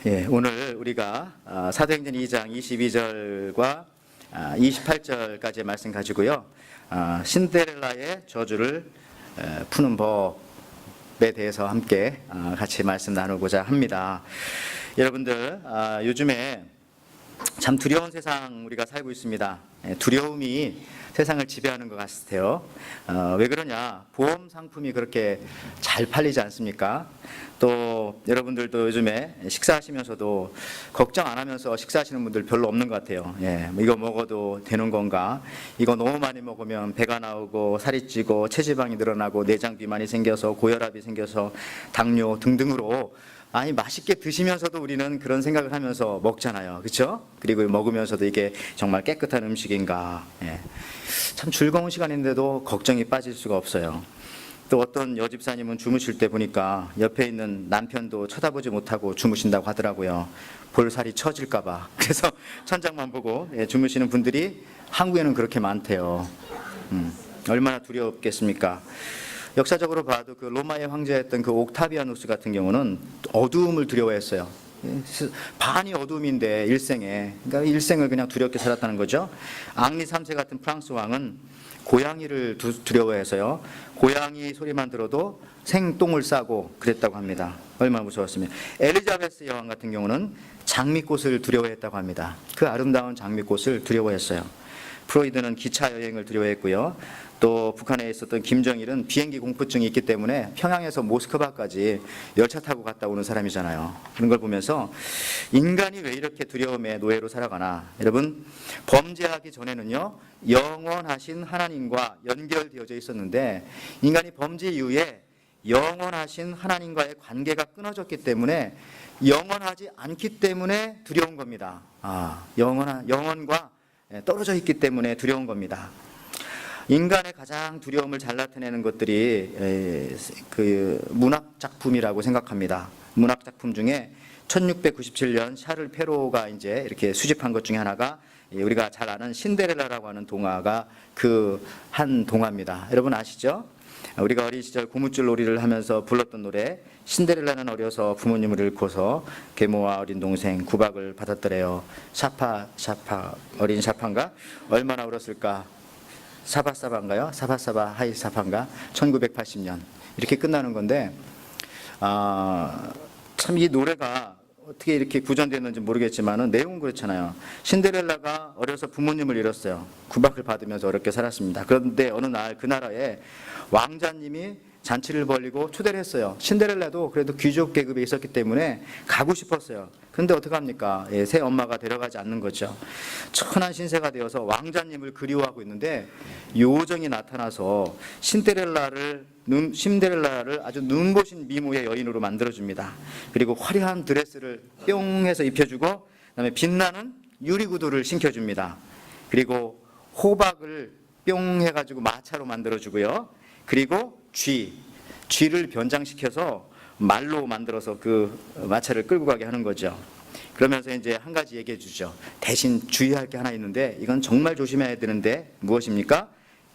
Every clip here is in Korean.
오늘 우리가 사도행전 2장 22절과 28절까지의 말씀 가지고요. 신데렐라의 저주를 푸는 법에 대해서 함께 같이 말씀 나누고자 합니다. 여러분들, 요즘에 참 두려운 세상 우리가 살고 있습니다. 두려움이 세상을 지배하는 것 같아요. 왜 그러냐? 보험 상품이 그렇게 잘 팔리지 않습니까? 또 여러분들도 요즘에 식사하시면서도 걱정 안 하면서 식사하시는 분들 별로 없는 것 같아요. 이거 먹어도 되는 건가? 이거 너무 많이 먹으면 배가 나오고 살이 찌고 체지방이 늘어나고 내장 비만이 생겨서 고혈압이 생겨서 당뇨 등등으로 맛있게 드시면서도 우리는 그런 생각을 하면서 먹잖아요. 그렇죠? 그리고 먹으면서도 이게 정말 깨끗한 음식인가? 참 즐거운 시간인데도 걱정이 빠질 수가 없어요. 또 어떤 여집사님은 주무실 때 보니까 옆에 있는 남편도 쳐다보지 못하고 주무신다고 하더라고요. 볼살이 처질까 봐. 그래서 천장만 보고 주무시는 분들이 한국에는 그렇게 많대요. 얼마나 두렵겠습니까? 역사적으로 봐도 그 로마의 황제였던 그 옥타비아누스 같은 경우는 어두움을 두려워했어요. 반이 어둠인데 일생에, 그러니까 일생을 그냥 두렵게 살았다는 거죠. 앙리 3세 같은 프랑스 왕은 고양이를 두려워해서요. 고양이 소리만 들어도 생똥을 싸고 그랬다고 합니다. 얼마나 무서웠으면. 엘리자베스 여왕 같은 경우는 장미꽃을 두려워했다고 합니다. 그 아름다운 장미꽃을 두려워했어요. 프로이드는 기차 여행을 두려워했고요. 또 북한에 있었던 김정일은 비행기 공포증이 있기 때문에 평양에서 모스크바까지 열차 타고 갔다 오는 사람이잖아요. 그런 걸 보면서 인간이 왜 이렇게 두려움의 노예로 살아가나. 여러분, 범죄하기 전에는요, 영원하신 하나님과 연결되어져 있었는데 영원히 범죄 이후에 영원하신 하나님과의 관계가 끊어졌기 때문에 영원하지 않기 때문에 두려운 겁니다. 영원과 떨어져 있기 때문에 두려운 겁니다. 인간의 가장 두려움을 잘 나타내는 것들이 그 문학 작품이라고 생각합니다. 문학 작품 중에 1697년 샤를 페로가 이제 이렇게 수집한 것 중에 하나가 우리가 잘 아는 신데렐라라고 하는 동화가 그 한 동화입니다. 여러분 아시죠? 우리가 어린 시절 고무줄 놀이를 하면서 불렀던 노래, 신데렐라는 어려서 부모님을 잃고서 계모와 어린 동생 구박을 받았더래요. 샤파 어린 샤파인가? 얼마나 울었을까? 사바사바인가요? 사바사바 하이 사파인가? 1980년 이렇게 끝나는 건데, 참 이 노래가 어떻게 이렇게 구전됐는지 모르겠지만은 내용은 그렇잖아요. 신데렐라가 어려서 부모님을 잃었어요. 구박을 받으면서 어렵게 살았습니다. 그런데 어느 날 그 나라에 왕자님이 잔치를 벌리고 초대를 했어요. 신데렐라도 그래도 귀족 계급에 있었기 때문에 가고 싶었어요. 그런데 어떡합니까? 새 엄마가 데려가지 않는 거죠. 천한 신세가 되어서 왕자님을 그리워하고 있는데 요정이 나타나서 신데렐라를 아주 눈부신 미모의 여인으로 만들어줍니다. 그리고 화려한 드레스를 뿅 해서 입혀주고, 그다음에 빛나는 유리구두를 신겨줍니다. 그리고 호박을 뿅 해가지고 마차로 만들어주고요. 그리고 쥐를 변장시켜서 말로 만들어서 그 마차를 끌고 가게 하는 거죠. 그러면서 이제 한 가지 얘기해 주죠. 대신 주의할 게 하나 있는데 이건 정말 조심해야 되는데 무엇입니까?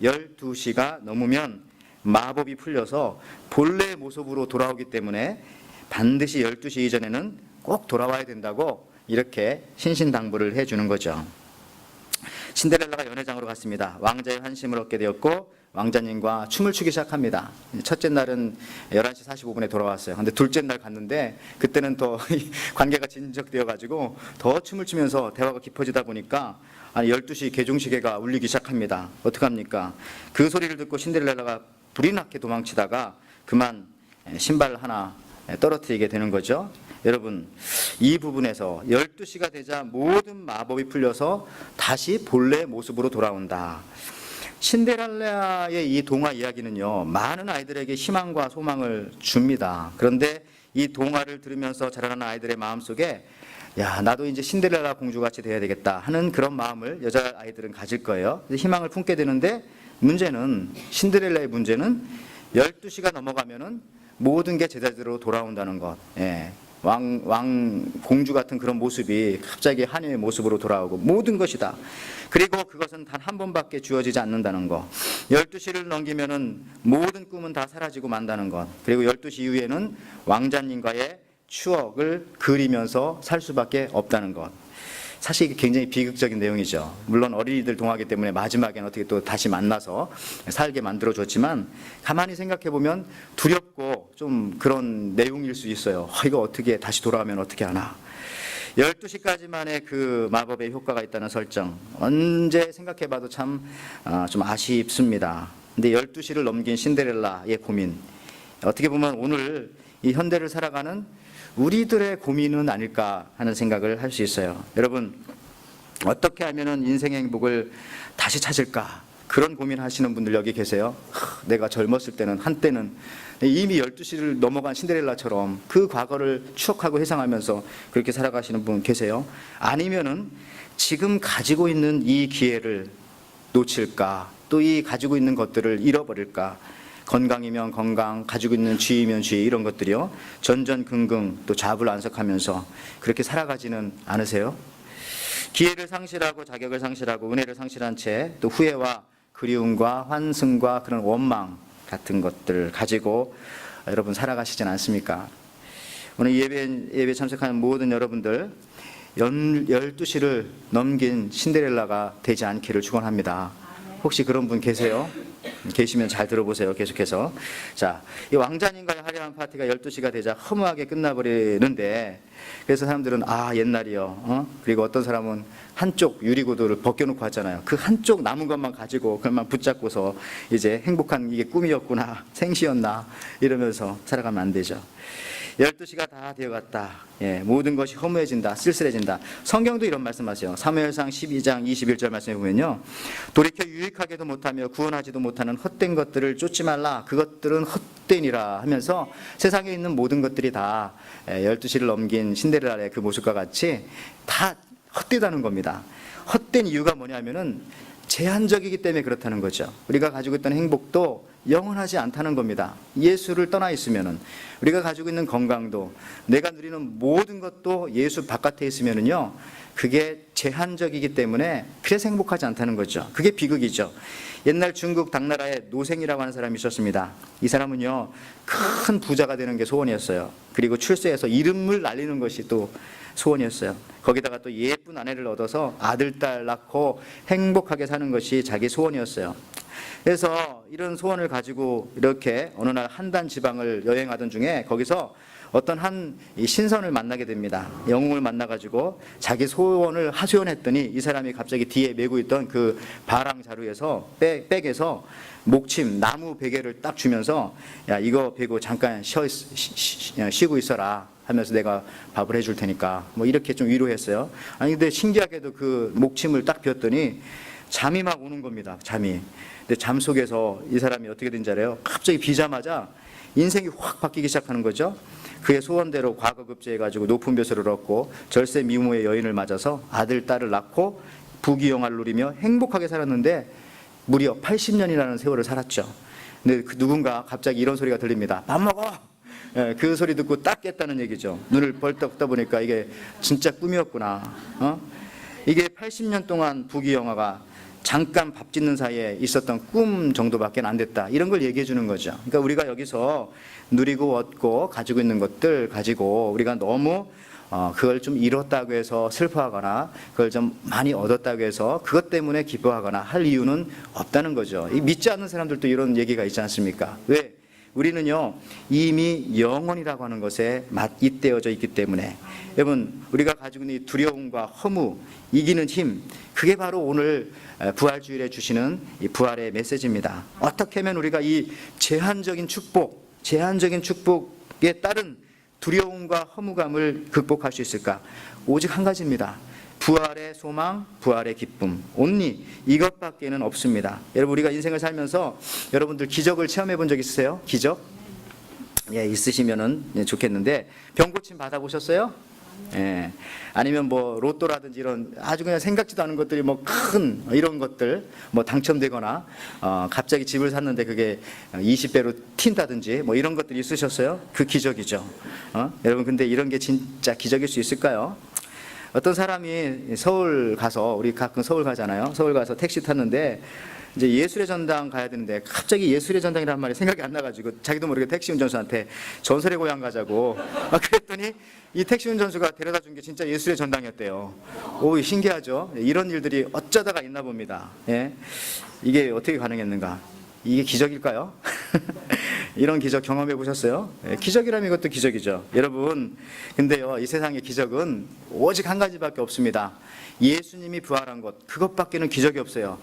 12시가 넘으면 마법이 풀려서 본래 모습으로 돌아오기 때문에 반드시 12시 이전에는 꼭 돌아와야 된다고 이렇게 신신당부를 해주는 거죠. 신데렐라가 연회장으로 갔습니다. 왕자의 환심을 얻게 되었고 왕자님과 춤을 추기 시작합니다. 첫째 날은 11시 45분에 돌아왔어요. 근데 둘째 날 갔는데 그때는 더 관계가 진적되어 가지고 더 춤을 추면서 대화가 깊어지다 보니까 12시 개종시계가 울리기 시작합니다. 어떡합니까? 그 소리를 듣고 신데렐라가 불이 나게 도망치다가 그만 신발 하나 떨어뜨리게 되는 거죠. 여러분, 이 부분에서 12시가 되자 모든 마법이 풀려서 다시 본래 모습으로 돌아온다. 신데렐라의 이 동화 이야기는요, 많은 아이들에게 희망과 소망을 줍니다. 그런데 이 동화를 들으면서 자라나는 아이들의 마음속에 나도 이제 신데렐라 공주같이 돼야 되겠다 하는 그런 마음을 여자아이들은 가질 거예요. 희망을 품게 되는데 신데렐라의 문제는 12시가 넘어가면은 모든 게 제자리로 돌아온다는 것. 공주 같은 그런 모습이 갑자기 하녀의 모습으로 돌아오고 모든 것이다. 그리고 그것은 단 한 번밖에 주어지지 않는다는 것. 12시를 넘기면은 모든 꿈은 다 사라지고 만다는 것. 그리고 12시 이후에는 왕자님과의 추억을 그리면서 살 수밖에 없다는 것. 사실 이게 굉장히 비극적인 내용이죠. 물론 어린이들 동화기 때문에 마지막에는 어떻게 또 다시 만나서 살게 만들어줬지만 가만히 생각해보면 두렵고 좀 그런 내용일 수 있어요. 이거 어떻게 다시 돌아오면 어떻게 하나. 12시까지만의 그 마법의 효과가 있다는 설정, 언제 생각해봐도 참 좀 아쉽습니다. 근데 12시를 넘긴 신데렐라의 고민, 어떻게 보면 오늘 이 현대를 살아가는 우리들의 고민은 아닐까 하는 생각을 할 수 있어요. 여러분, 어떻게 하면 인생의 행복을 다시 찾을까? 그런 고민하시는 분들 여기 계세요. 내가 젊었을 때는, 한때는 이미 12시를 넘어간 신데렐라처럼 그 과거를 추억하고 회상하면서 그렇게 살아가시는 분 계세요? 아니면은 지금 가지고 있는 이 기회를 놓칠까? 또 이 가지고 있는 것들을 잃어버릴까? 건강이면 건강, 가지고 있는 쥐이면 쥐, 이런 것들이요, 전전긍긍 또 자불안석하면서 그렇게 살아가지는 않으세요? 기회를 상실하고 자격을 상실하고 은혜를 상실한 채 또 후회와 그리움과 환승과 그런 원망 같은 것들을 가지고 여러분 살아가시진 않습니까? 오늘 예배 참석하는 모든 여러분들 12시를 넘긴 신데렐라가 되지 않기를 축원합니다. 혹시 그런 분 계세요? 계시면 잘 들어보세요. 계속해서. 자, 이 왕자님과의 화려한 파티가 12시가 되자 허무하게 끝나버리는데, 그래서 사람들은 옛날이요. 그리고 어떤 사람은 한쪽 유리구두를 벗겨놓고 왔잖아요. 그 한쪽 남은 것만 가지고 그것만 붙잡고서 이제 행복한 이게 꿈이었구나, 생시였나 이러면서 살아가면 안 되죠. 12시가 다 되어갔다. 모든 것이 허무해진다, 쓸쓸해진다. 성경도 이런 말씀하세요. 사무엘상 12장 21절 말씀해 보면요, 돌이켜 유익하게도 못하며 구원하지도 못하는 헛된 것들을 쫓지 말라. 그것들은 헛되니라 하면서 세상에 있는 모든 것들이 다 12시를 넘긴 신데렐라의 그 모습과 같이 다 헛되다는 겁니다. 헛된 이유가 뭐냐면은 제한적이기 때문에 그렇다는 거죠. 우리가 가지고 있던 행복도 영원하지 않다는 겁니다. 예수를 떠나 있으면은, 우리가 가지고 있는 건강도, 내가 누리는 모든 것도 예수 바깥에 있으면은요, 그게 제한적이기 때문에 그래서 행복하지 않다는 거죠. 그게 비극이죠. 옛날 중국 당나라에 노생이라고 하는 사람이 있었습니다. 이 사람은요, 큰 부자가 되는 게 소원이었어요. 그리고 출세해서 이름을 날리는 것이 또 소원이었어요. 거기다가 또 예쁜 아내를 얻어서 아들, 딸 낳고 행복하게 사는 것이 자기 소원이었어요. 그래서 이런 소원을 가지고 이렇게 어느 날 한단 지방을 여행하던 중에 거기서 어떤 한 신선을 만나게 됩니다. 영웅을 만나가지고 자기 소원을 하소연했더니 이 사람이 갑자기 뒤에 메고 있던 그 바랑 자루에서 백에서 목침 나무 베개를 딱 주면서, 야, 이거 베고 잠깐 쉬고 있어라 하면서 내가 밥을 해줄 테니까, 뭐 이렇게 좀 위로했어요. 아니 근데 신기하게도 그 목침을 딱 폈더니 잠이 막 오는 겁니다. 잠이. 근데 잠 속에서 이 사람이 어떻게 된지 알아요? 갑자기 비자마자 인생이 확 바뀌기 시작하는 거죠. 그의 소원대로 과거급제해가지고 높은 벼슬을 얻고 절세 미모의 여인을 맞아서 아들, 딸을 낳고 부귀영화를 누리며 행복하게 살았는데 무려 80년이라는 세월을 살았죠. 근데 그 누군가 갑자기 이런 소리가 들립니다. 밥 먹어! 그 소리 듣고 딱 깼다는 얘기죠. 눈을 벌떡 떠보니까 이게 진짜 꿈이었구나. 이게 80년 동안 부귀영화가 잠깐 밥 짓는 사이에 있었던 꿈 정도밖에 안 됐다, 이런 걸 얘기해 주는 거죠. 그러니까 우리가 여기서 누리고 얻고 가지고 있는 것들 가지고 우리가 너무 그걸 좀 잃었다고 해서 슬퍼하거나 그걸 좀 많이 얻었다고 해서 그것 때문에 기뻐하거나 할 이유는 없다는 거죠. 믿지 않는 사람들도 이런 얘기가 있지 않습니까? 왜? 우리는요, 이미 영혼이라고 하는 것에 잇대어져 있기 때문에. 여러분, 우리가 가지고 있는 이 두려움과 허무, 이기는 힘, 그게 바로 오늘 부활주일에 주시는 이 부활의 메시지입니다. 어떻게 하면 우리가 이 제한적인 축복에 따른 두려움과 허무감을 극복할 수 있을까? 오직 한 가지입니다. 부활의 소망, 부활의 기쁨, 온리, 이것밖에는 없습니다. 여러분, 우리가 인생을 살면서 여러분들 기적을 체험해 본 적 있으세요? 기적? 있으시면은 좋겠는데, 병고침 받아보셨어요? 아니면 뭐 로또라든지 이런 아주 그냥 생각지도 않은 것들이 뭐 큰 이런 것들 뭐 당첨되거나 갑자기 집을 샀는데 그게 20배로 튄다든지 뭐 이런 것들이 있으셨어요? 그 기적이죠. 여러분, 근데 이런 게 진짜 기적일 수 있을까요? 어떤 사람이 서울 가서, 우리 가끔 서울 가잖아요. 서울 가서 택시 탔는데 이제 예술의 전당 가야 되는데 갑자기 예술의 전당이라는 말이 생각이 안 나가지고 자기도 모르게 택시 운전수한테 전설의 고향 가자고 그랬더니 이 택시 운전수가 데려다 준 게 진짜 예술의 전당이었대요. 오, 신기하죠? 이런 일들이 어쩌다가 있나 봅니다. 예? 이게 어떻게 가능했는가? 이게 기적일까요? 이런 기적 경험해 보셨어요? 예, 기적이라면 이것도 기적이죠. 여러분, 근데요, 이 세상의 기적은 오직 한 가지밖에 없습니다. 예수님이 부활한 것, 그것밖에는 기적이 없어요.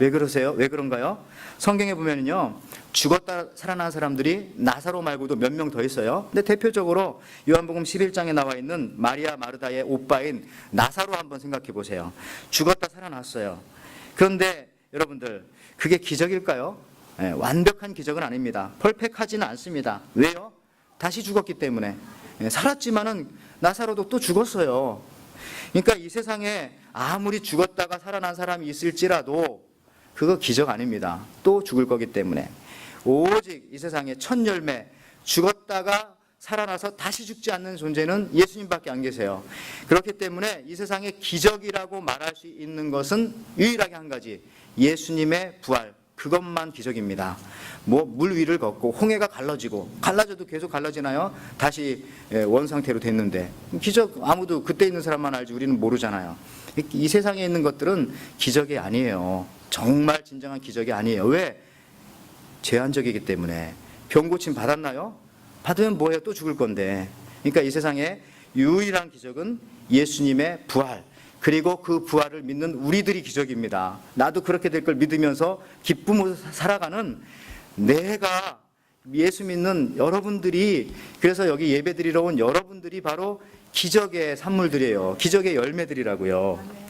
왜 그러세요? 왜 그런가요? 성경에 보면요, 죽었다 살아난 사람들이 나사로 말고도 몇 명 더 있어요. 근데 대표적으로 요한복음 11장에 나와 있는 마리아 마르다의 오빠인 나사로 한번 생각해 보세요. 죽었다 살아났어요. 그런데 여러분들, 그게 기적일까요? 완벽한 기적은 아닙니다. 퍼펙트하지는 않습니다. 왜요? 다시 죽었기 때문에. 살았지만은 나사로도 또 죽었어요. 그러니까 이 세상에 아무리 죽었다가 살아난 사람이 있을지라도 그거 기적 아닙니다. 또 죽을 거기 때문에. 오직 이 세상에 첫 열매, 죽었다가 살아나서 다시 죽지 않는 존재는 예수님밖에 안 계세요. 그렇기 때문에 이 세상에 기적이라고 말할 수 있는 것은 유일하게 한 가지, 예수님의 부활, 그것만 기적입니다. 뭐 물 위를 걷고 홍해가 갈라져도 계속 갈라지나요? 다시 원상태로 됐는데, 기적 아무도 그때 있는 사람만 알지 우리는 모르잖아요. 이 세상에 있는 것들은 기적이 아니에요. 정말 진정한 기적이 아니에요. 왜? 제한적이기 때문에. 병 고침 받았나요? 받으면 뭐예요? 또 죽을 건데. 그러니까 이 세상에 유일한 기적은 예수님의 부활, 그리고 그 부활을 믿는 우리들이 기적입니다. 나도 그렇게 될 걸 믿으면서 기쁨으로 살아가는 내가, 예수 믿는 여러분들이, 그래서 여기 예배드리러 온 여러분들이 바로 기적의 산물들이에요. 기적의 열매들이라고요.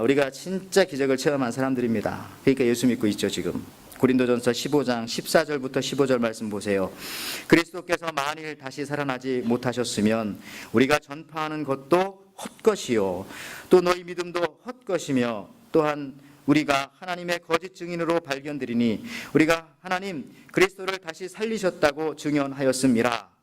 우리가 진짜 기적을 체험한 사람들입니다. 그러니까 예수 믿고 있죠. 지금 고린도전서 15장 14절부터 15절 말씀 보세요. 그리스도께서 만일 다시 살아나지 못하셨으면 우리가 전파하는 것도 헛것이요, 또 너희 믿음도 헛것이며, 또한 우리가 하나님의 거짓 증인으로 발견되리니 우리가 하나님 그리스도를 다시 살리셨다고 증언하였음이라.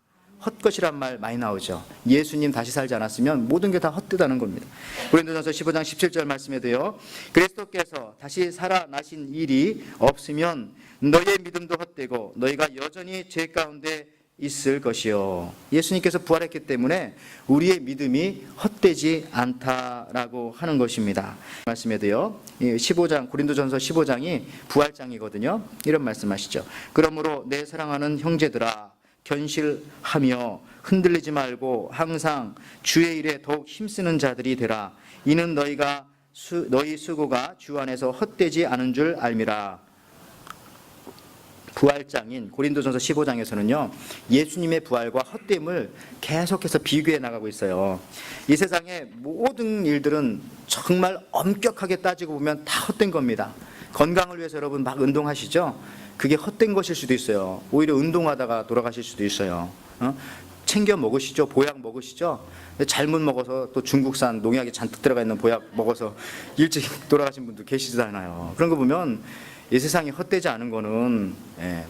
헛것이란 말 많이 나오죠. 예수님 다시 살지 않았으면 모든 게 다 헛되다는 겁니다. 고린도전서 15장 17절 말씀에도요, 그리스도께서 다시 살아나신 일이 없으면 너희의 믿음도 헛되고 너희가 여전히 죄 가운데 있을 것이요. 예수님께서 부활했기 때문에 우리의 믿음이 헛되지 않다라고 하는 것입니다. 말씀에도요, 15장, 고린도전서 15장이 부활장이거든요. 이런 말씀하시죠. 그러므로 내 사랑하는 형제들아, 견실하며 흔들리지 말고 항상 주의 일에 더욱 힘쓰는 자들이 되라. 이는 너희 수고가 주 안에서 헛되지 않은 줄 알미라. 부활장인 고린도전서 15장에서는요, 예수님의 부활과 헛됨을 계속해서 비교해 나가고 있어요. 이 세상의 모든 일들은 정말 엄격하게 따지고 보면 다 헛된 겁니다. 건강을 위해서 여러분 막 운동하시죠? 그게 헛된 것일 수도 있어요. 오히려 운동하다가 돌아가실 수도 있어요. 챙겨 먹으시죠? 보약 먹으시죠? 잘못 먹어서 또 중국산 농약이 잔뜩 들어가 있는 보약 먹어서 일찍 돌아가신 분도 계시잖아요. 그런 거 보면 이 세상이 헛되지 않은 거는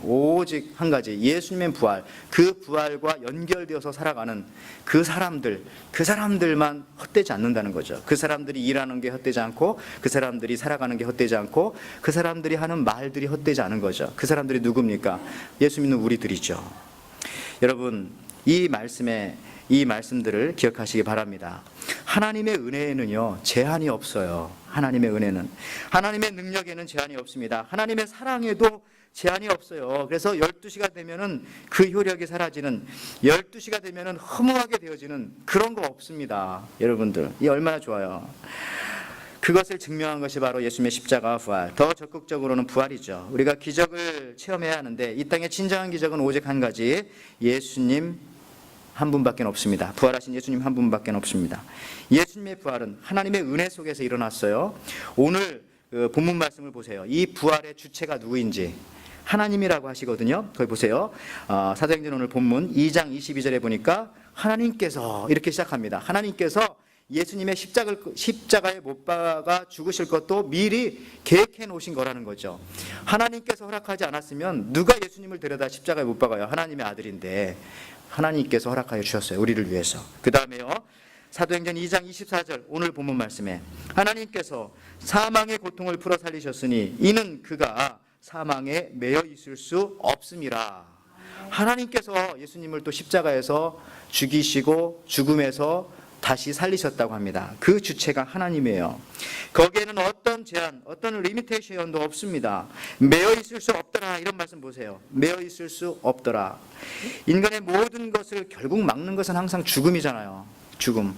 오직 한 가지, 예수님의 부활, 그 부활과 연결되어서 살아가는 그 사람들만 헛되지 않는다는 거죠. 그 사람들이 일하는 게 헛되지 않고, 그 사람들이 살아가는 게 헛되지 않고, 그 사람들이 하는 말들이 헛되지 않은 거죠. 그 사람들이 누굽니까? 예수 믿는 우리들이죠. 여러분, 이 말씀들을 기억하시기 바랍니다. 하나님의 은혜에는요, 제한이 없어요. 하나님의 은혜는, 하나님의 능력에는 제한이 없습니다. 하나님의 사랑에도 제한이 없어요. 그래서 12시가 되면은 그 효력이 사라지는, 12시가 되면은 허무하게 되어지는 그런 거 없습니다. 여러분들, 이 얼마나 좋아요. 그것을 증명한 것이 바로 예수님의 십자가와 부활, 더 적극적으로는 부활이죠. 우리가 기적을 체험해야 하는데 이 땅의 진정한 기적은 오직 한 가지, 예수님 한 분밖에 없습니다. 부활하신 예수님 한 분밖에 없습니다. 예수님의 부활은 하나님의 은혜 속에서 일어났어요. 오늘 본문 말씀을 보세요. 이 부활의 주체가 누구인지 하나님이라고 하시거든요. 거기 보세요. 사도행전 오늘 본문 2장 22절에 보니까 하나님께서 이렇게 시작합니다. 하나님께서 예수님의 십자가에 못 박아 죽으실 것도 미리 계획해 놓으신 거라는 거죠. 하나님께서 허락하지 않았으면 누가 예수님을 데려다 십자가에 못 박아요? 하나님의 아들인데 하나님께서 허락하여 주셨어요. 우리를 위해서. 그 다음에요, 사도행전 2장 24절 오늘 본문 말씀에 하나님께서 사망의 고통을 풀어 살리셨으니 이는 그가 사망에 매여 있을 수 없음이라. 하나님께서 예수님을 또 십자가에서 죽이시고 죽음에서 다시 살리셨다고 합니다. 그 주체가 하나님이에요. 거기에는 어떤 제한, 어떤 리미테이션도 없습니다. 매여 있을 수 없더라, 이런 말씀 보세요. 매여 있을 수 없더라. 인간의 모든 것을 결국 막는 것은 항상 죽음이잖아요. 죽음.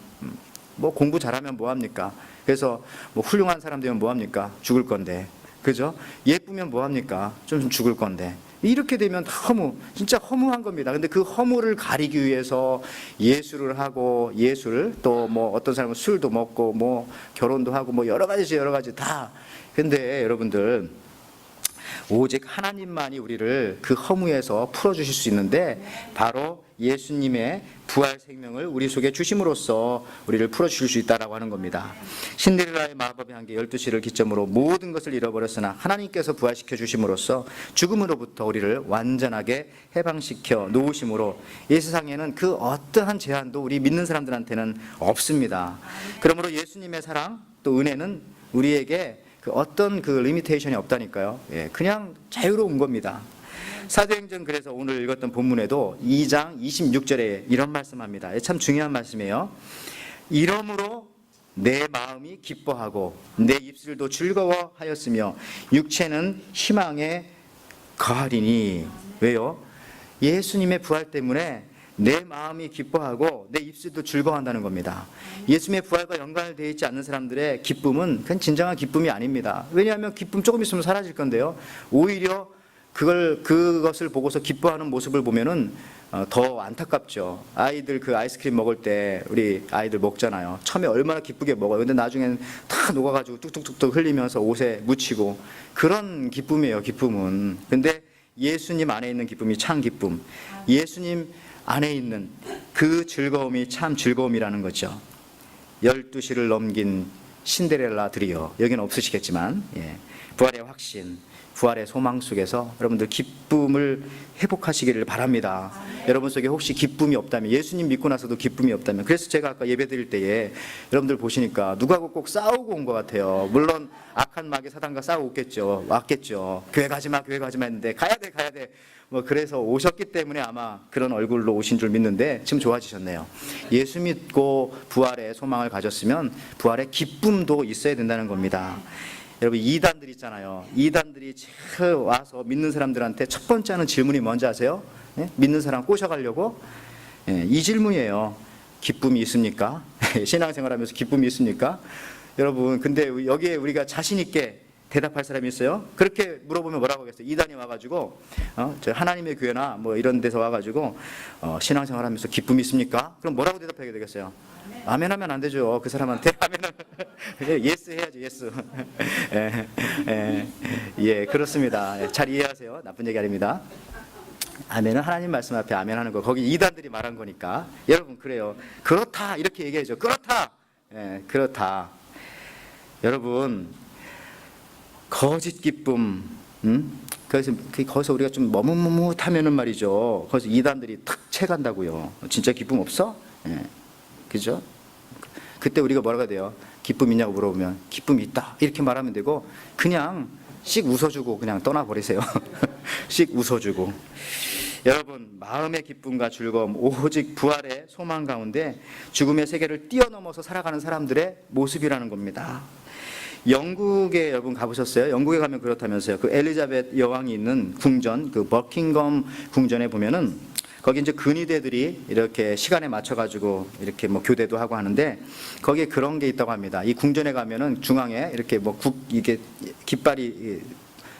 뭐 공부 잘하면 뭐합니까? 그래서 뭐 훌륭한 사람 되면 뭐합니까? 죽을 건데. 그죠? 예쁘면 뭐합니까? 좀 죽을 건데. 이렇게 되면 허무, 진짜 허무한 겁니다. 근데 그 허무를 가리기 위해서 예술을 하고, 예술, 또 뭐 어떤 사람은 술도 먹고, 뭐 결혼도 하고, 뭐 여러 가지 다. 근데 여러분들, 오직 하나님만이 우리를 그 허무에서 풀어주실 수 있는데, 바로 예수님의 부활 생명을 우리 속에 주심으로써 우리를 풀어주실 수 있다라고 하는 겁니다. 신데렐라의 마법의 한계 12시를 기점으로 모든 것을 잃어버렸으나 하나님께서 부활시켜 주심으로써 죽음으로부터 우리를 완전하게 해방시켜 놓으심으로 이 세상에는 그 어떠한 제한도 우리 믿는 사람들한테는 없습니다. 그러므로 예수님의 사랑 또 은혜는 우리에게 그 어떤 그 리미테이션이 없다니까요. 그냥 자유로운 겁니다. 사도행전 그래서 오늘 읽었던 본문에도 2장 26절에 이런 말씀합니다. 참 중요한 말씀이에요. 이러므로 내 마음이 기뻐하고 내 입술도 즐거워하였으며 육체는 희망에 거하리니. 왜요? 예수님의 부활 때문에 내 마음이 기뻐하고 내 입술도 즐거워한다는 겁니다. 예수님의 부활과 연관되어 있지 않는 사람들의 기쁨은 그건 진정한 기쁨이 아닙니다. 왜냐하면 기쁨 조금 있으면 사라질 건데요. 오히려 그것을 보고서 기뻐하는 모습을 보면은 더 안타깝죠. 아이들 그 아이스크림 먹을 때 우리 아이들 먹잖아요. 처음에 얼마나 기쁘게 먹어요. 근데 나중엔 다 녹아가지고 뚝뚝뚝뚝 흘리면서 옷에 묻히고, 그런 기쁨이에요. 기쁨은. 근데 예수님 안에 있는 기쁨이 참 기쁨. 예수님 안에 있는 그 즐거움이 참 즐거움이라는 거죠. 12시를 넘긴 신데렐라들이요. 여기는 없으시겠지만, 부활의 확신, 부활의 소망 속에서 여러분들 기쁨을 회복하시기를 바랍니다. 여러분 속에 혹시 기쁨이 없다면, 예수님 믿고 나서도 기쁨이 없다면, 그래서 제가 아까 예배 드릴 때에 여러분들 보시니까 누구하고 꼭 싸우고 온 것 같아요. 물론 악한 마귀 사단과 싸우고 왔겠죠. 교회 가지마 했는데 가야 돼. 뭐 그래서 오셨기 때문에 아마 그런 얼굴로 오신 줄 믿는데 지금 좋아지셨네요. 예수 믿고 부활의 소망을 가졌으면 부활의 기쁨도 있어야 된다는 겁니다. 여러분, 이단들 있잖아요. 이단들이 와서 믿는 사람들한테 첫 번째 하는 질문이 뭔지 아세요? 믿는 사람 꼬셔가려고? 이 질문이에요. 기쁨이 있습니까? 신앙생활하면서 기쁨이 있습니까? 여러분, 근데 여기에 우리가 자신 있게 대답할 사람이 있어요? 그렇게 물어보면 뭐라고 하겠어요? 이단이 와가지고 저 하나님의 교회나 뭐 이런 데서 와가지고 신앙생활하면서 기쁨이 있습니까? 그럼 뭐라고 대답하게 되겠어요? 아멘 하면 안 되죠. 그 사람한테 아멘은 예스 해야죠. 예스. 예, 그렇습니다. 잘 이해하세요. 나쁜 얘기 아닙니다. 아멘은 하나님 말씀 앞에 아멘 하는 거. 거기 이단들이 말한 거니까. 여러분, 그래요. 그렇다 이렇게 얘기해야죠. 그렇다. 그렇다. 여러분, 거짓 기쁨, 그래서 거기서 우리가 좀 머뭇머뭇하면은 말이죠. 거기서 이단들이 탁 채간다고요. 진짜 기쁨 없어? 그죠? 그때 우리가 뭐라고 돼요? 기쁨 있냐고 물어보면 기쁨이 있다 이렇게 말하면 되고, 그냥 씩 웃어주고 그냥 떠나버리세요. 씩 웃어주고. 여러분, 마음의 기쁨과 즐거움, 오직 부활의 소망 가운데 죽음의 세계를 뛰어넘어서 살아가는 사람들의 모습이라는 겁니다. 영국에 여러분 가보셨어요? 영국에 가면 그렇다면서요. 그 엘리자벳 여왕이 있는 궁전, 그 버킹엄 궁전에 보면은 거기 이제 근위대들이 이렇게 시간에 맞춰가지고 이렇게 뭐 교대도 하고 하는데, 거기에 그런 게 있다고 합니다. 이 궁전에 가면은 중앙에 이렇게 뭐 이게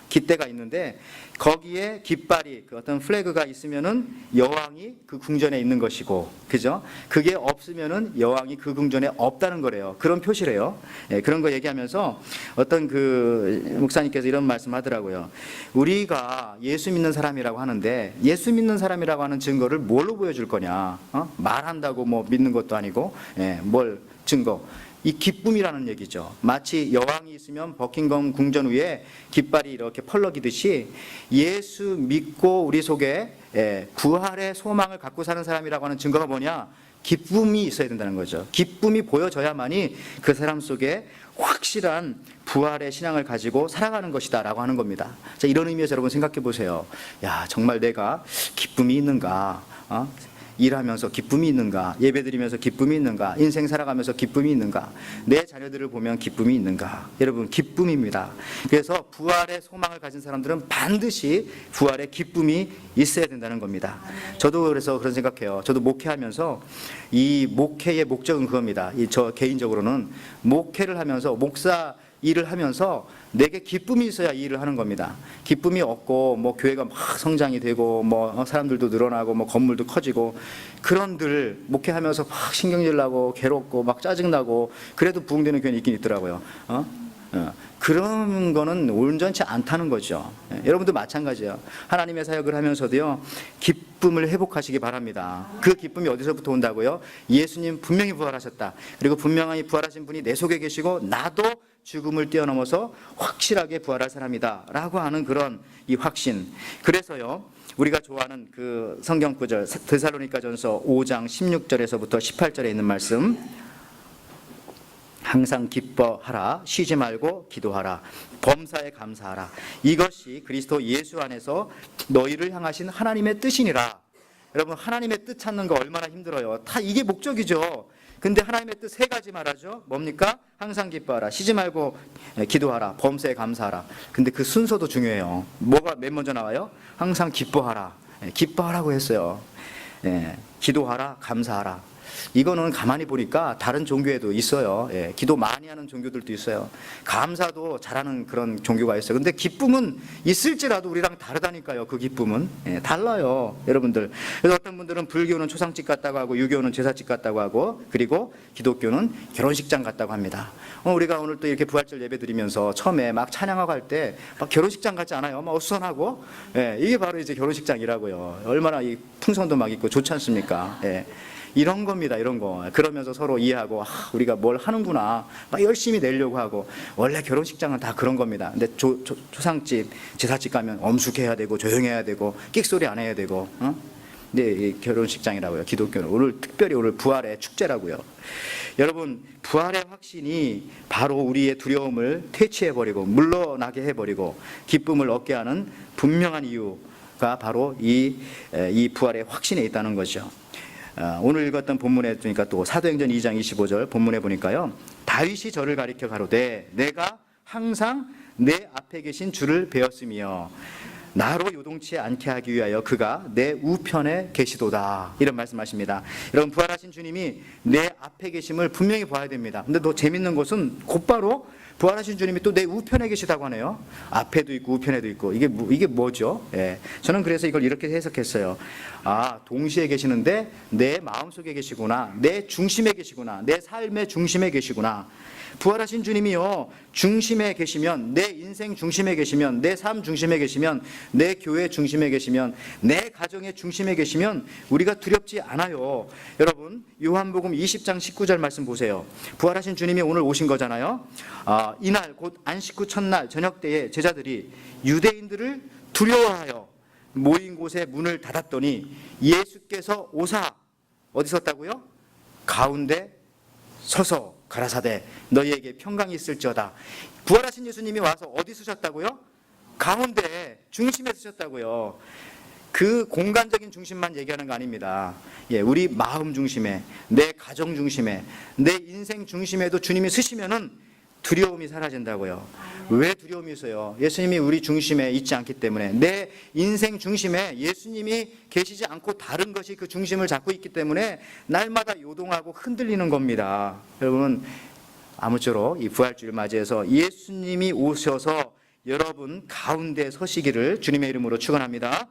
깃대가 있는데, 거기에 깃발이 그 어떤 플래그가 있으면은 여왕이 그 궁전에 있는 것이고, 그죠? 그게 없으면은 여왕이 그 궁전에 없다는 거래요. 그런 표시래요. 그런 거 얘기하면서 어떤 그 목사님께서 이런 말씀하더라고요. 우리가 예수 믿는 사람이라고 하는데, 예수 믿는 사람이라고 하는 증거를 뭘로 보여줄 거냐? 말한다고 뭐 믿는 것도 아니고, 뭘 증거? 이 기쁨이라는 얘기죠. 마치 여왕이 있으면 버킹엄 궁전 위에 깃발이 이렇게 펄럭이듯이 예수 믿고 우리 속에 부활의 소망을 갖고 사는 사람이라고 하는 증거가 뭐냐? 기쁨이 있어야 된다는 거죠. 기쁨이 보여져야만이 그 사람 속에 확실한 부활의 신앙을 가지고 살아가는 것이다 라고 하는 겁니다. 자, 이런 의미에서 여러분 생각해 보세요. 야, 정말 내가 기쁨이 있는가? 일하면서 기쁨이 있는가? 예배드리면서 기쁨이 있는가? 인생 살아가면서 기쁨이 있는가? 내 자녀들을 보면 기쁨이 있는가? 여러분, 기쁨입니다. 그래서 부활의 소망을 가진 사람들은 반드시 부활의 기쁨이 있어야 된다는 겁니다. 저도 그래서 그런 생각해요. 저도 목회하면서 이 목회의 목적은 그겁니다. 저 개인적으로는 목회를 하면서 목사 일을 하면서 내게 기쁨이 있어야 이 일을 하는 겁니다. 기쁨이 없고 뭐 교회가 막 성장이 되고 뭐 사람들도 늘어나고 뭐 건물도 커지고 그런들 목회하면서 막 신경질 나고 괴롭고 막 짜증나고 그래도 부흥되는 교회는 있긴 있더라고요. 그런 거는 온전치 않다는 거죠. 여러분도 마찬가지예요. 하나님의 사역을 하면서도요, 기쁨을 회복하시기 바랍니다. 그 기쁨이 어디서부터 온다고요? 예수님 분명히 부활하셨다. 그리고 분명히 부활하신 분이 내 속에 계시고 나도 죽음을 뛰어넘어서 확실하게 부활할 사람이다 라고 하는 그런 이 확신. 그래서요, 우리가 좋아하는 그 성경 구절 데살로니가전서 5장 16절에서부터 18절에 있는 말씀, 항상 기뻐하라, 쉬지 말고 기도하라, 범사에 감사하라, 이것이 그리스도 예수 안에서 너희를 향하신 하나님의 뜻이니라. 여러분, 하나님의 뜻 찾는 거 얼마나 힘들어요. 다 이게 목적이죠. 근데 하나님의 뜻 세 가지 말하죠. 뭡니까? 항상 기뻐하라, 쉬지 말고 기도하라, 범사에 감사하라. 근데 그 순서도 중요해요. 뭐가 맨 먼저 나와요? 항상 기뻐하라. 기뻐하라고 했어요. 기도하라, 감사하라. 이거는 가만히 보니까 다른 종교에도 있어요. 기도 많이 하는 종교들도 있어요. 감사도 잘하는 그런 종교가 있어요. 근데 기쁨은 있을지라도 우리랑 다르다니까요. 그 기쁨은 달라요, 여러분들. 그래서 어떤 분들은 불교는 초상집 같다고 하고, 유교는 제사집 같다고 하고, 그리고 기독교는 결혼식장 같다고 합니다. 우리가 오늘 또 이렇게 부활절 예배 드리면서 처음에 막 찬양하고 할 때 막 결혼식장 같지 않아요? 막 어수선하고. 이게 바로 이제 결혼식장이라고요. 얼마나 이 풍선도 막 있고 좋지 않습니까? 이런 겁니다. 이런 거. 그러면서 서로 이해하고, 우리가 뭘 하는구나, 막 열심히 내려고 하고. 원래 결혼식장은 다 그런 겁니다. 근데 초상집, 제사집 가면 엄숙해야 되고 조용해야 되고 끽소리 안 해야 되고. 근데 이 결혼식장이라고요. 기독교는 오늘 특별히 오늘 부활의 축제라고요. 여러분, 부활의 확신이 바로 우리의 두려움을 퇴치해버리고 물러나게 해버리고 기쁨을 얻게 하는 분명한 이유가 바로 이 부활의 확신에 있다는 거죠. 오늘 읽었던 본문에 보니까 또 사도행전 2장 25절 본문에 보니까요, 다윗이 저를 가리켜 가로되 내가 항상 내 앞에 계신 주를 배웠으며 나로 요동치 않게 하기 위하여 그가 내 우편에 계시도다, 이런 말씀하십니다. 여러분, 부활하신 주님이 내 앞에 계심을 분명히 봐야 됩니다. 근데 더 재밌는 것은 곧바로 부활하신 주님이 또 내 우편에 계시다고 하네요. 앞에도 있고 우편에도 있고. 이게 뭐죠? 저는 그래서 이걸 이렇게 해석했어요. 동시에 계시는데 내 마음속에 계시구나, 내 중심에 계시구나, 내 삶의 중심에 계시구나. 부활하신 주님이요, 중심에 계시면, 내 인생 중심에 계시면, 내 삶 중심에 계시면, 내 교회 중심에 계시면, 내 가정의 중심에 계시면 우리가 두렵지 않아요. 여러분, 요한복음 20장 19절 말씀 보세요. 부활하신 주님이 오늘 오신 거잖아요. 이날 곧 안식 후 첫날 저녁 때에 제자들이 유대인들을 두려워하여 모인 곳에 문을 닫았더니 예수께서 오사 어디 섰다고요? 가운데 서서 가라사대 너희에게 평강이 있을지어다. 부활하신 예수님이 와서 어디 서셨다고요? 가운데 중심에 서셨다고요. 그 공간적인 중심만 얘기하는 거 아닙니다. 우리 마음 중심에, 내 가정 중심에, 내 인생 중심에도 주님이 서시면은 두려움이 사라진다고요. 왜 두려움이 있어요? 예수님이 우리 중심에 있지 않기 때문에. 내 인생 중심에 예수님이 계시지 않고 다른 것이 그 중심을 잡고 있기 때문에 날마다 요동하고 흔들리는 겁니다. 여러분, 아무쪼록 이 부활주일 맞이해서 예수님이 오셔서 여러분 가운데 서시기를 주님의 이름으로 축원합니다.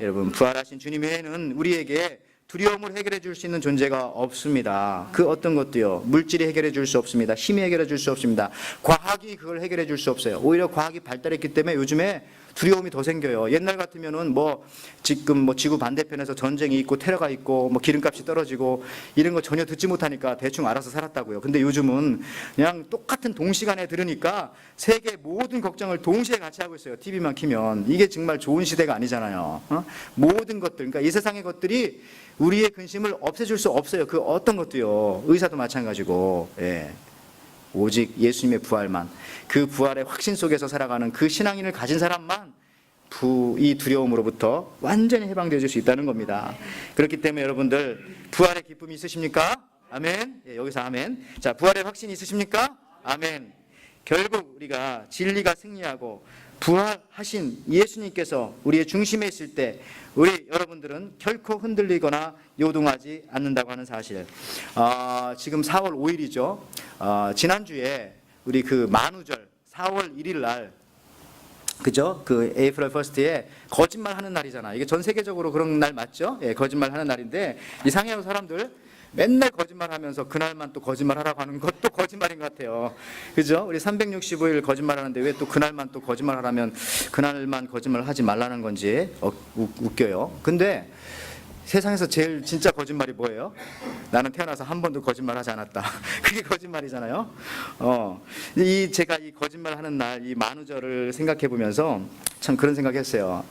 여러분, 부활하신 주님 외에는 우리에게 두려움을 해결해 줄 수 있는 존재가 없습니다. 그 어떤 것도요, 물질이 해결해 줄 수 없습니다. 힘이 해결해 줄 수 없습니다. 과학이 그걸 해결해 줄 수 없어요. 오히려 과학이 발달했기 때문에 요즘에 두려움이 더 생겨요. 옛날 같으면은 뭐 지금 뭐 지구 반대편에서 전쟁이 있고 테러가 있고 뭐 기름값이 떨어지고 이런 거 전혀 듣지 못하니까 대충 알아서 살았다고요. 근데 요즘은 그냥 똑같은 동시간에 들으니까 세계 모든 걱정을 동시에 같이 하고 있어요. TV만 키면. 이게 정말 좋은 시대가 아니잖아요. 모든 것들, 그러니까 이 세상의 것들이 우리의 근심을 없애줄 수 없어요. 그 어떤 것도요. 의사도 마찬가지고. 예. 오직 예수님의 부활만, 그 부활의 확신 속에서 살아가는 그 신앙인을 가진 사람만 이 두려움으로부터 완전히 해방되어질 수 있다는 겁니다. 그렇기 때문에 여러분들 부활의 기쁨이 있으십니까? 아멘. 예, 여기서 아멘. 자, 부활의 확신이 있으십니까? 아멘. 결국 우리가 진리가 승리하고 부활하신 예수님께서 우리의 중심에 있을 때 우리 여러분들은 결코 흔들리거나 요동하지 않는다고 하는 사실. 지금 4월 5일이죠. 지난주에 우리 그 만우절 4월 1일 날, 그죠? 그 에이프릴 퍼스트에 거짓말 하는 날이잖아. 이게 전 세계적으로 그런 날 맞죠? 예, 거짓말 하는 날인데 이상해요. 사람들 맨날 거짓말 하면서 그날만 또 거짓말 하라고 하는 것도 거짓말인 것 같아요. 그죠? 우리 365일 거짓말 하는데 왜 또 그날만 또 거짓말 하라면 그날만 거짓말 하지 말라는 건지 웃겨요. 근데 세상에서 제일 진짜 거짓말이 뭐예요? 나는 태어나서 한 번도 거짓말 하지 않았다. 그게 거짓말이잖아요. 제가 이 거짓말 하는 날, 이 만우절을 생각해 보면서 참 그런 생각했어요.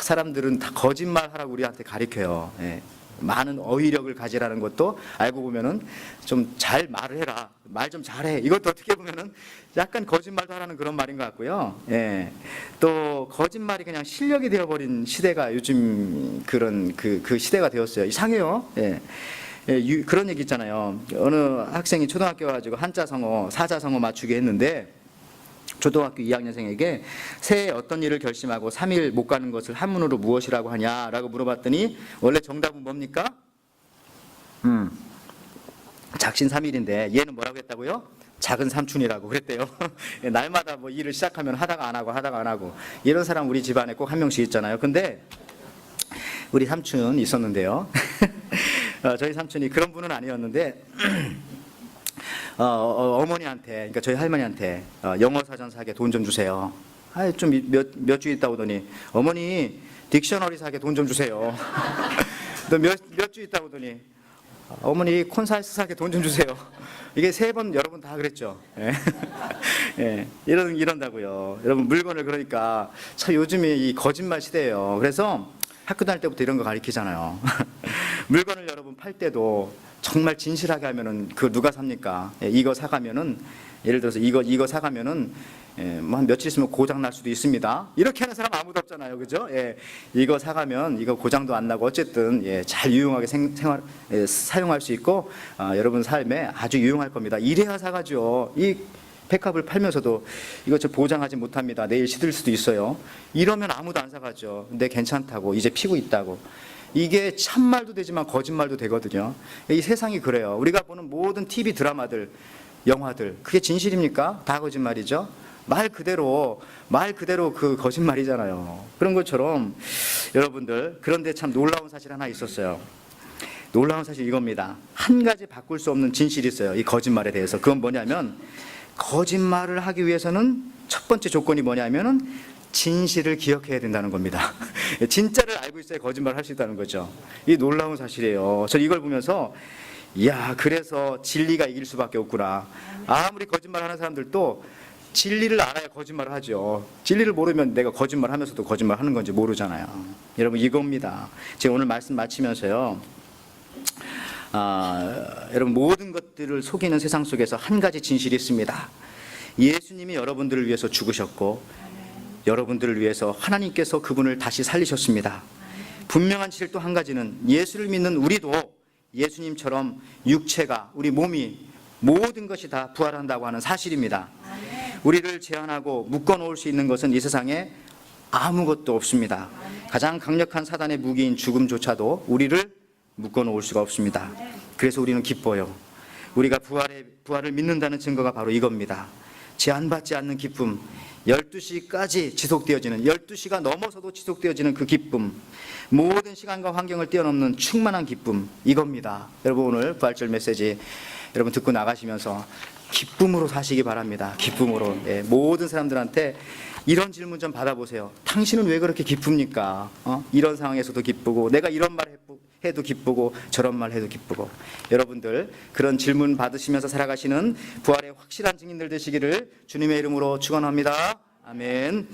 사람들은 다 거짓말 하라고 우리한테 가르쳐요. 예. 많은 어휘력을 가지라는 것도 알고 보면은 좀 잘 말을 해라, 말 좀 잘해, 이것도 어떻게 보면은 약간 거짓말도 하라는 그런 말인 것 같고요. 예. 또 거짓말이 그냥 실력이 되어버린 시대가 요즘 그런 그 시대가 되었어요. 이상해요. 예. 그런 얘기 있잖아요. 어느 학생이 초등학교 가지고 한자성어, 사자성어 맞추게 했는데 초등학교 2학년생에게 새해 어떤 일을 결심하고 3일 못 가는 것을 한문으로 무엇이라고 하냐라고 물어봤더니 원래 정답은 뭡니까? 작신 3일인데 얘는 뭐라고 했다고요? 작은 삼촌이라고 그랬대요. 날마다 뭐 일을 시작하면 하다가 안 하고 이런 사람 우리 집안에 꼭 한 명씩 있잖아요. 근데 우리 삼촌 있었는데요. 저희 삼촌이 그런 분은 아니었는데 어머니한테, 그러니까 저희 할머니한테 영어 사전 사게 돈 좀 주세요. 좀 몇 주 있다 오더니 어머니 딕셔너리 사게 돈 좀 주세요. 또 몇 주 있다 오더니 어머니 콘사이트 사게 돈 좀 주세요. 이게 3번 여러분 다 그랬죠. 예. 예. 이런다고요. 여러분 물건을, 그러니까 참 요즘에 이 거짓말 시대예요. 그래서 학교 다닐 때부터 이런 거 가르치잖아요. 물건을 여러분 팔 때도 정말 진실하게 하면은 그 누가 삽니까? 예, 이거 사가면은, 예를 들어서 이거 사가면은 뭐 한 며칠 있으면 고장 날 수도 있습니다. 이렇게 하는 사람 아무도 없잖아요, 그죠? 예, 이거 사가면 이거 고장도 안 나고 어쨌든 잘 유용하게 사용할 수 있고 여러분 삶에 아주 유용할 겁니다. 이래야 사가죠. 이 백합을 팔면서도 이거 저 보장하지 못합니다, 내일 시들 수도 있어요, 이러면 아무도 안 사가죠. 근데 괜찮다고, 이제 피고 있다고. 이게 참말도 되지만 거짓말도 되거든요. 이 세상이 그래요. 우리가 보는 모든 TV 드라마들, 영화들, 그게 진실입니까? 다 거짓말이죠. 말 그대로 그 거짓말이잖아요. 그런 것처럼 여러분들, 그런데 참 놀라운 사실 하나 있었어요. 놀라운 사실 이겁니다. 한 가지 바꿀 수 없는 진실이 있어요, 이 거짓말에 대해서. 그건 뭐냐면, 거짓말을 하기 위해서는 첫 번째 조건이 뭐냐면은 진실을 기억해야 된다는 겁니다. 진짜를 알고 있어야 거짓말을 할 수 있다는 거죠. 이 놀라운 사실이에요. 저 이걸 보면서 이야, 그래서 진리가 이길 수밖에 없구나. 아무리 거짓말하는 사람들도 진리를 알아야 거짓말을 하죠. 진리를 모르면 내가 거짓말하면서도 거짓말하는 건지 모르잖아요. 여러분, 이겁니다. 제가 오늘 말씀 마치면서요, 여러분, 모든 것들을 속이는 세상 속에서 한 가지 진실이 있습니다. 예수님이 여러분들을 위해서 죽으셨고 여러분들을 위해서 하나님께서 그분을 다시 살리셨습니다. 분명한 진실 또 한 가지는, 예수를 믿는 우리도 예수님처럼 육체가, 우리 몸이, 모든 것이 다 부활한다고 하는 사실입니다. 우리를 제한하고 묶어놓을 수 있는 것은 이 세상에 아무것도 없습니다. 가장 강력한 사단의 무기인 죽음조차도 우리를 묶어놓을 수가 없습니다. 그래서 우리는 기뻐요. 우리가 부활을 믿는다는 증거가 바로 이겁니다. 제한받지 않는 기쁨, 12시까지 지속되어지는, 12시가 넘어서도 지속되어지는 그 기쁨, 모든 시간과 환경을 뛰어넘는 충만한 기쁨, 이겁니다. 여러분, 오늘 부활절 메시지 여러분 듣고 나가시면서 기쁨으로 사시기 바랍니다. 기쁨으로. 예, 모든 사람들한테 이런 질문 좀 받아보세요. 당신은 왜 그렇게 기쁩니까? 이런 상황에서도 기쁘고, 내가 이런 말 해도 기쁘고, 저런 말 해도 기쁘고. 여러분들 그런 질문 받으시면서 살아가시는 부활의 확실한 증인들 되시기를 주님의 이름으로 축원합니다. 아멘.